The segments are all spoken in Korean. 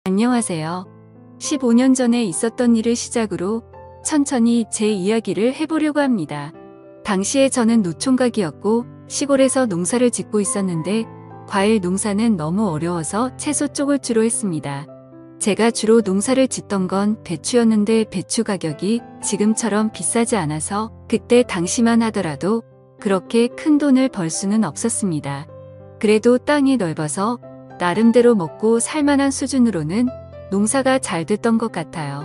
안녕하세요. 15년 전에 있었던 일을 시작으로 천천히 제 이야기를 해보려고 합니다. 당시에 저는 노총각이었고 시골에서 농사를 짓고 있었는데 과일 농사는 너무 어려워서 채소 쪽을 주로 했습니다. 제가 주로 농사를 짓던 건 배추였는데 배추 가격이 지금처럼 비싸지 않아서 그때 당시만 하더라도 그렇게 큰 돈을 벌 수는 없었습니다. 그래도 땅이 넓어서 나름대로 먹고 살만한 수준으로는 농사가 잘 됐던 것 같아요.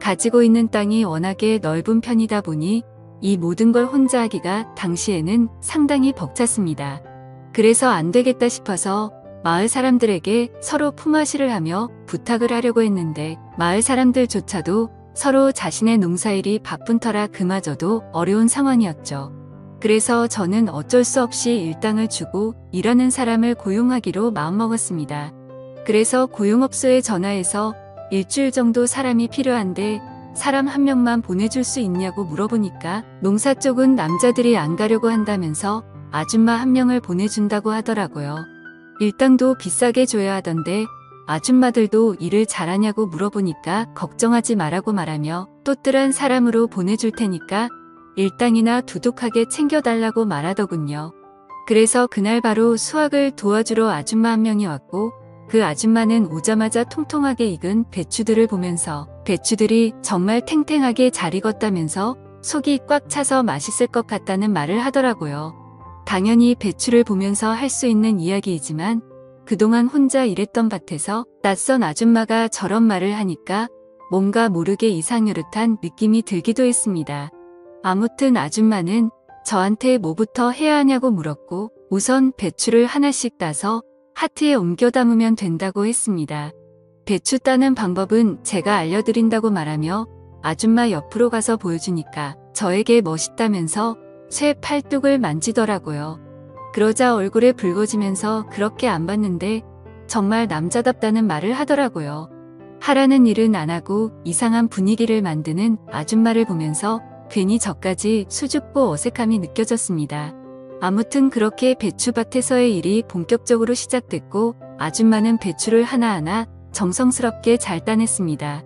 가지고 있는 땅이 워낙에 넓은 편이다 보니 이 모든 걸 혼자 하기가 당시에는 상당히 벅찼습니다. 그래서 안 되겠다 싶어서 마을 사람들에게 서로 품앗이를 하며 부탁을 하려고 했는데 마을 사람들조차도 서로 자신의 농사일이 바쁜 터라 그마저도 어려운 상황이었죠. 그래서 저는 어쩔 수 없이 일당을 주고 일하는 사람을 고용하기로 마음먹었습니다. 그래서 고용업소에 전화해서 일주일 정도 사람이 필요한데 사람 한 명만 보내줄 수 있냐고 물어보니까 농사 쪽은 남자들이 안 가려고 한다면서 아줌마 한 명을 보내준다고 하더라고요. 일당도 비싸게 줘야 하던데 아줌마들도 일을 잘하냐고 물어보니까 걱정하지 말라고 말하며 또뜰한 사람으로 보내줄 테니까 일당이나 두둑하게 챙겨달라고 말하더군요. 그래서 그날 바로 수확을 도와주러 아줌마 한 명이 왔고 그 아줌마는 오자마자 통통하게 익은 배추들을 보면서 배추들이 정말 탱탱하게 잘 익었다면서 속이 꽉 차서 맛있을 것 같다는 말을 하더라고요. 당연히 배추를 보면서 할 수 있는 이야기이지만 그동안 혼자 일했던 밭에서 낯선 아줌마가 저런 말을 하니까 뭔가 모르게 이상요릇한 느낌이 들기도 했습니다. 아무튼 아줌마는 저한테 뭐부터 해야 하냐고 물었고 우선 배추를 하나씩 따서 하트에 옮겨 담으면 된다고 했습니다. 배추 따는 방법은 제가 알려드린다고 말하며 아줌마 옆으로 가서 보여주니까 저에게 멋있다면서 쇠 팔뚝을 만지더라고요. 그러자 얼굴에 붉어지면서 그렇게 안 봤는데 정말 남자답다는 말을 하더라고요. 하라는 일은 안 하고 이상한 분위기를 만드는 아줌마를 보면서 괜히 저까지 수줍고 어색함이 느껴졌습니다. 아무튼 그렇게 배추밭에서의 일이 본격적으로 시작됐고 아줌마는 배추를 하나하나 정성스럽게 잘 따냈습니다.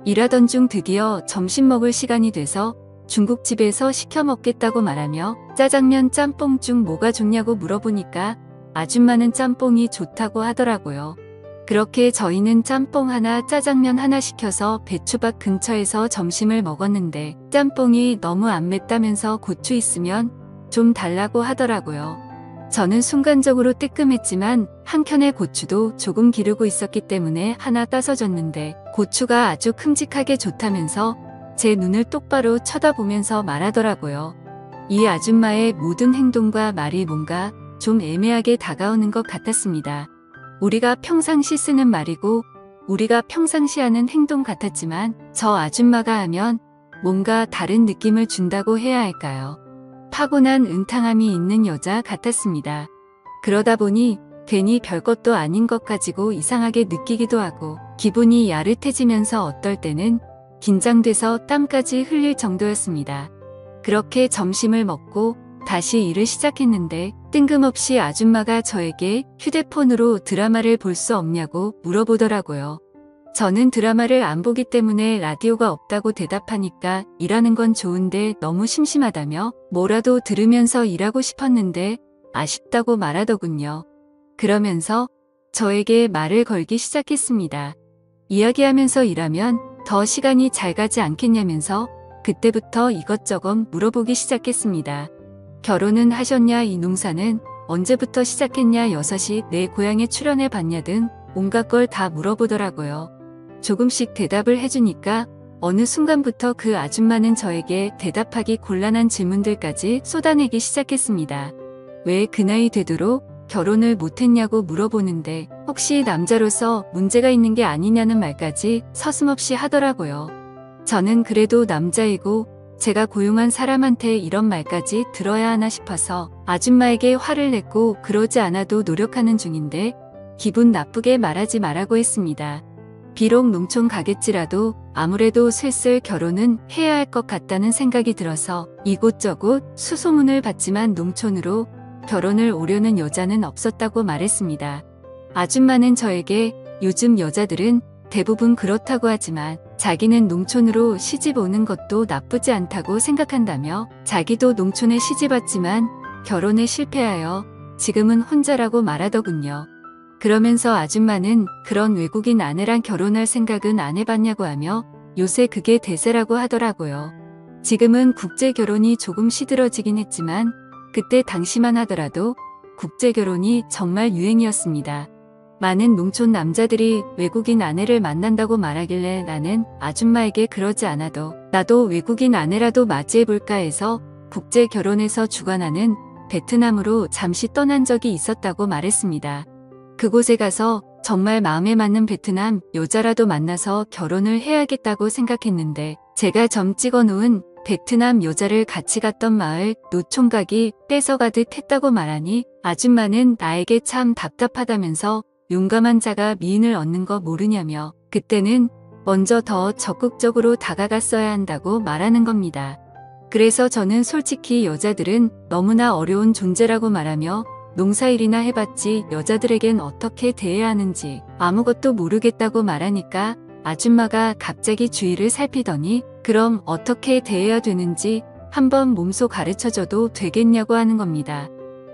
일하던 중 드디어 점심 먹을 시간이 돼서 중국집에서 시켜 먹겠다고 말하며 짜장면 짬뽕 중 뭐가 좋냐고 물어보니까 아줌마는 짬뽕이 좋다고 하더라고요. 그렇게 저희는 짬뽕 하나 짜장면 하나 시켜서 배추밭 근처에서 점심을 먹었는데 짬뽕이 너무 안 맵다면서 고추 있으면 좀 달라고 하더라고요. 저는 순간적으로 뜨끔했지만 한켠에 고추도 조금 기르고 있었기 때문에 하나 따서 줬는데 고추가 아주 큼직하게 좋다면서 제 눈을 똑바로 쳐다보면서 말하더라고요. 이 아줌마의 모든 행동과 말이 뭔가 좀 애매하게 다가오는 것 같았습니다. 우리가 평상시 쓰는 말이고 우리가 평상시 하는 행동 같았지만 저 아줌마가 하면 뭔가 다른 느낌을 준다고 해야 할까요? 타고난 은탕함이 있는 여자 같았습니다. 그러다 보니 괜히 별것도 아닌 것 가지고 이상하게 느끼기도 하고 기분이 야릇해지면서 어떨 때는 긴장돼서 땀까지 흘릴 정도였습니다. 그렇게 점심을 먹고 다시 일을 시작했는데 뜬금없이 아줌마가 저에게 휴대폰으로 드라마를 볼 수 없냐고 물어보더라고요. 저는 드라마를 안 보기 때문에 라디오가 없다고 대답하니까 일하는 건 좋은데 너무 심심하다며 뭐라도 들으면서 일하고 싶었는데 아쉽다고 말하더군요. 그러면서 저에게 말을 걸기 시작했습니다. 이야기하면서 일하면 더 시간이 잘 가지 않겠냐면서 그때부터 이것저것 물어보기 시작했습니다. 결혼은 하셨냐, 이 농사는 언제부터 시작했냐, 6시 내 고향에 출연해 봤냐 등 온갖 걸 다 물어보더라고요. 조금씩 대답을 해주니까 어느 순간부터 그 아줌마는 저에게 대답하기 곤란한 질문들까지 쏟아내기 시작했습니다. 왜 그 나이 되도록 결혼을 못했냐고 물어보는데 혹시 남자로서 문제가 있는 게 아니냐는 말까지 서슴없이 하더라고요. 저는 그래도 남자이고 제가 고용한 사람한테 이런 말까지 들어야 하나 싶어서 아줌마에게 화를 냈고 그러지 않아도 노력하는 중인데 기분 나쁘게 말하지 말라고 했습니다. 비록 농촌 가겠지라도 아무래도 슬슬 결혼은 해야 할 것 같다는 생각이 들어서 이곳저곳 수소문을 받지만 농촌으로 결혼을 오려는 여자는 없었다고 말했습니다. 아줌마는 저에게 요즘 여자들은 대부분 그렇다고 하지만 자기는 농촌으로 시집 오는 것도 나쁘지 않다고 생각한다며 자기도 농촌에 시집 왔지만 결혼에 실패하여 지금은 혼자라고 말하더군요. 그러면서 아줌마는 그런 외국인 아내랑 결혼할 생각은 안 해봤냐고 하며 요새 그게 대세라고 하더라고요. 지금은 국제 결혼이 조금 시들어지긴 했지만 그때 당시만 하더라도 국제 결혼이 정말 유행이었습니다. 많은 농촌 남자들이 외국인 아내를 만난다고 말하길래 나는 아줌마에게 그러지 않아도 나도 외국인 아내라도 맞이해볼까 해서 국제 결혼에서 주관하는 베트남으로 잠시 떠난 적이 있었다고 말했습니다. 그곳에 가서 정말 마음에 맞는 베트남 여자라도 만나서 결혼을 해야겠다고 생각했는데 제가 점 찍어놓은 베트남 여자를 같이 갔던 마을 노총각이 뺏어가듯 했다고 말하니 아줌마는 나에게 참 답답하다면서 용감한 자가 미인을 얻는 거 모르냐며 그때는 먼저 더 적극적으로 다가갔어야 한다고 말하는 겁니다. 그래서 저는 솔직히 여자들은 너무나 어려운 존재라고 말하며 농사일이나 해봤지 여자들에겐 어떻게 대해야 하는지 아무것도 모르겠다고 말하니까 아줌마가 갑자기 주위를 살피더니 그럼 어떻게 대해야 되는지 한번 몸소 가르쳐줘도 되겠냐고 하는 겁니다.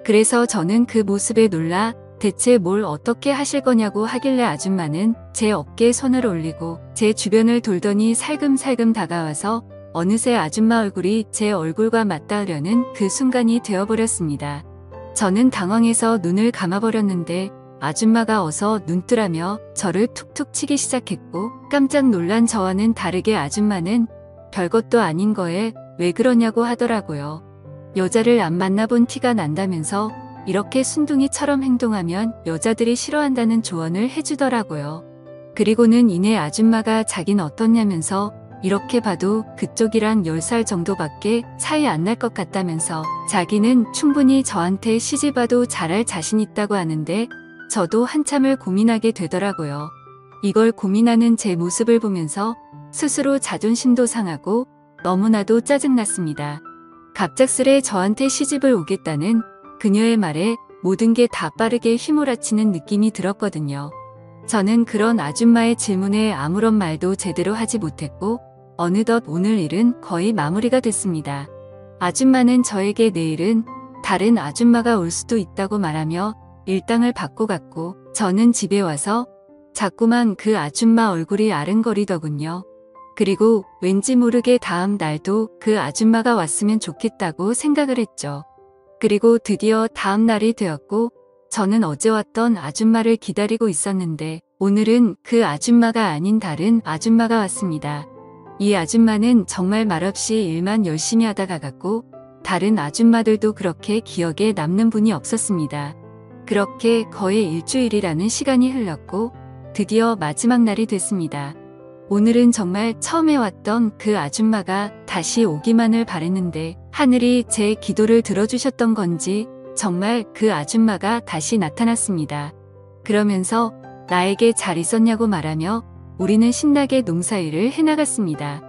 그래서 저는 그 모습에 놀라 대체 뭘 어떻게 하실 거냐고 하길래 아줌마는 제 어깨에 손을 올리고 제 주변을 돌더니 살금살금 다가와서 어느새 아줌마 얼굴이 제 얼굴과 맞닿으려는 그 순간이 되어버렸습니다. 저는 당황해서 눈을 감아버렸는데 아줌마가 어서 눈 뜨라며 저를 툭툭 치기 시작했고 깜짝 놀란 저와는 다르게 아줌마는 별것도 아닌 거에 왜 그러냐고 하더라고요. 여자를 안 만나본 티가 난다면서 이렇게 순둥이처럼 행동하면 여자들이 싫어한다는 조언을 해주더라고요. 그리고는 이내 아줌마가 자긴 어떻냐면서 이렇게 봐도 그쪽이랑 10살 정도밖에 차이 안 날 것 같다면서 자기는 충분히 저한테 시집와도 잘할 자신 있다고 하는데 저도 한참을 고민하게 되더라고요. 이걸 고민하는 제 모습을 보면서 스스로 자존심도 상하고 너무나도 짜증났습니다. 갑작스레 저한테 시집을 오겠다는 그녀의 말에 모든 게 다 빠르게 휘몰아치는 느낌이 들었거든요. 저는 그런 아줌마의 질문에 아무런 말도 제대로 하지 못했고 어느덧 오늘 일은 거의 마무리가 됐습니다. 아줌마는 저에게 내일은 다른 아줌마가 올 수도 있다고 말하며 일당을 받고 갔고 저는 집에 와서 자꾸만 그 아줌마 얼굴이 아른거리더군요. 그리고 왠지 모르게 다음 날도 그 아줌마가 왔으면 좋겠다고 생각을 했죠. 그리고 드디어 다음 날이 되었고 저는 어제 왔던 아줌마를 기다리고 있었는데 오늘은 그 아줌마가 아닌 다른 아줌마가 왔습니다. 이 아줌마는 정말 말없이 일만 열심히 하다가 갔고 다른 아줌마들도 그렇게 기억에 남는 분이 없었습니다. 그렇게 거의 일주일이라는 시간이 흘렀고 드디어 마지막 날이 됐습니다. 오늘은 정말 처음에 왔던 그 아줌마가 다시 오기만을 바랬는데 하늘이 제 기도를 들어주셨던 건지 정말 그 아줌마가 다시 나타났습니다. 그러면서 나에게 잘 있었냐고 말하며 우리는 신나게 농사일을 해나갔습니다.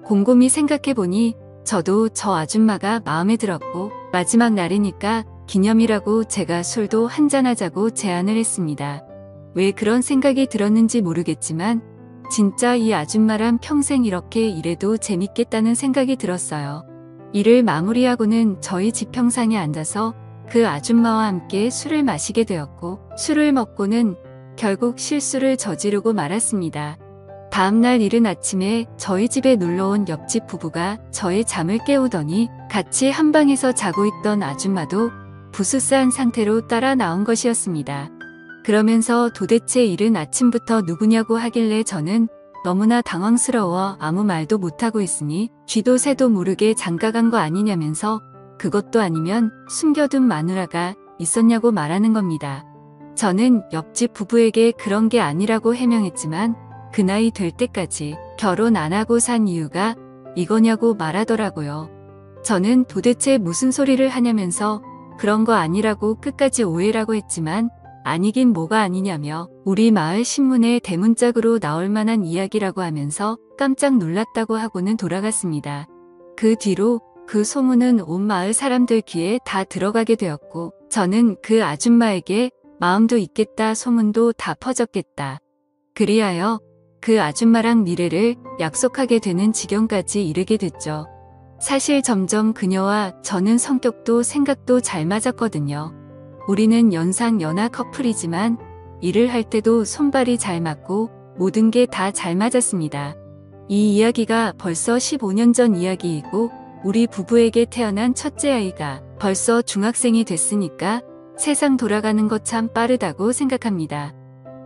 곰곰이 생각해보니 저도 저 아줌마가 마음에 들었고 마지막 날이니까 기념이라고 제가 술도 한잔하자고 제안을 했습니다. 왜 그런 생각이 들었는지 모르겠지만 진짜 이 아줌마랑 평생 이렇게 일해도 재밌겠다는 생각이 들었어요. 일을 마무리하고는 저희 지평상에 앉아서 그 아줌마와 함께 술을 마시게 되었고 술을 먹고는 결국 실수를 저지르고 말았습니다. 다음날 이른 아침에 저희 집에 놀러온 옆집 부부가 저의 잠을 깨우더니 같이 한 방에서 자고 있던 아줌마도 부스스한 상태로 따라 나온 것이었습니다. 그러면서 도대체 이른 아침부터 누구냐고 하길래 저는 너무나 당황스러워 아무 말도 못하고 있으니 쥐도 새도 모르게 장가간 거 아니냐면서 그것도 아니면 숨겨둔 마누라가 있었냐고 말하는 겁니다. 저는 옆집 부부에게 그런 게 아니라고 해명했지만 그 나이 될 때까지 결혼 안 하고 산 이유가 이거냐고 말하더라고요. 저는 도대체 무슨 소리를 하냐면서 그런 거 아니라고 끝까지 오해라고 했지만 아니긴 뭐가 아니냐며 우리 마을 신문에 대문짝으로 나올 만한 이야기라고 하면서 깜짝 놀랐다고 하고는 돌아갔습니다. 그 뒤로 그 소문은 온 마을 사람들 귀에 다 들어가게 되었고 저는 그 아줌마에게 마음도 있겠다 소문도 다 퍼졌겠다. 그리하여 그 아줌마랑 미래를 약속하게 되는 지경까지 이르게 됐죠. 사실 점점 그녀와 저는 성격도 생각도 잘 맞았거든요. 우리는 연상 연하 커플이지만 일을 할 때도 손발이 잘 맞고 모든 게 다 잘 맞았습니다. 이 이야기가 벌써 15년 전 이야기이고 우리 부부에게 태어난 첫째 아이가 벌써 중학생이 됐으니까 세상 돌아가는 것 참 빠르다고 생각합니다.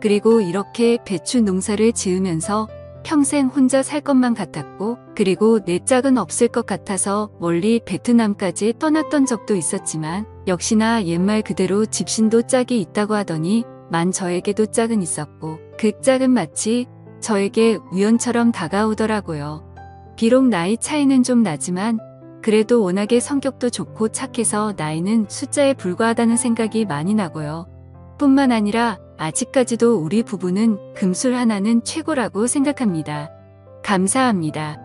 그리고 이렇게 배추 농사를 지으면서 평생 혼자 살 것만 같았고 그리고 내 짝은 없을 것 같아서 멀리 베트남까지 떠났던 적도 있었지만 역시나 옛말 그대로 집신도 짝이 있다고 하더니 만 저에게도 짝은 있었고 그 짝은 마치 저에게 우연처럼 다가오더라고요. 비록 나이 차이는 좀 나지만 그래도 워낙에 성격도 좋고 착해서 나이는 숫자에 불과하다는 생각이 많이 나고요. 뿐만 아니라 아직까지도 우리 부부는 금술 하나는 최고라고 생각합니다. 감사합니다.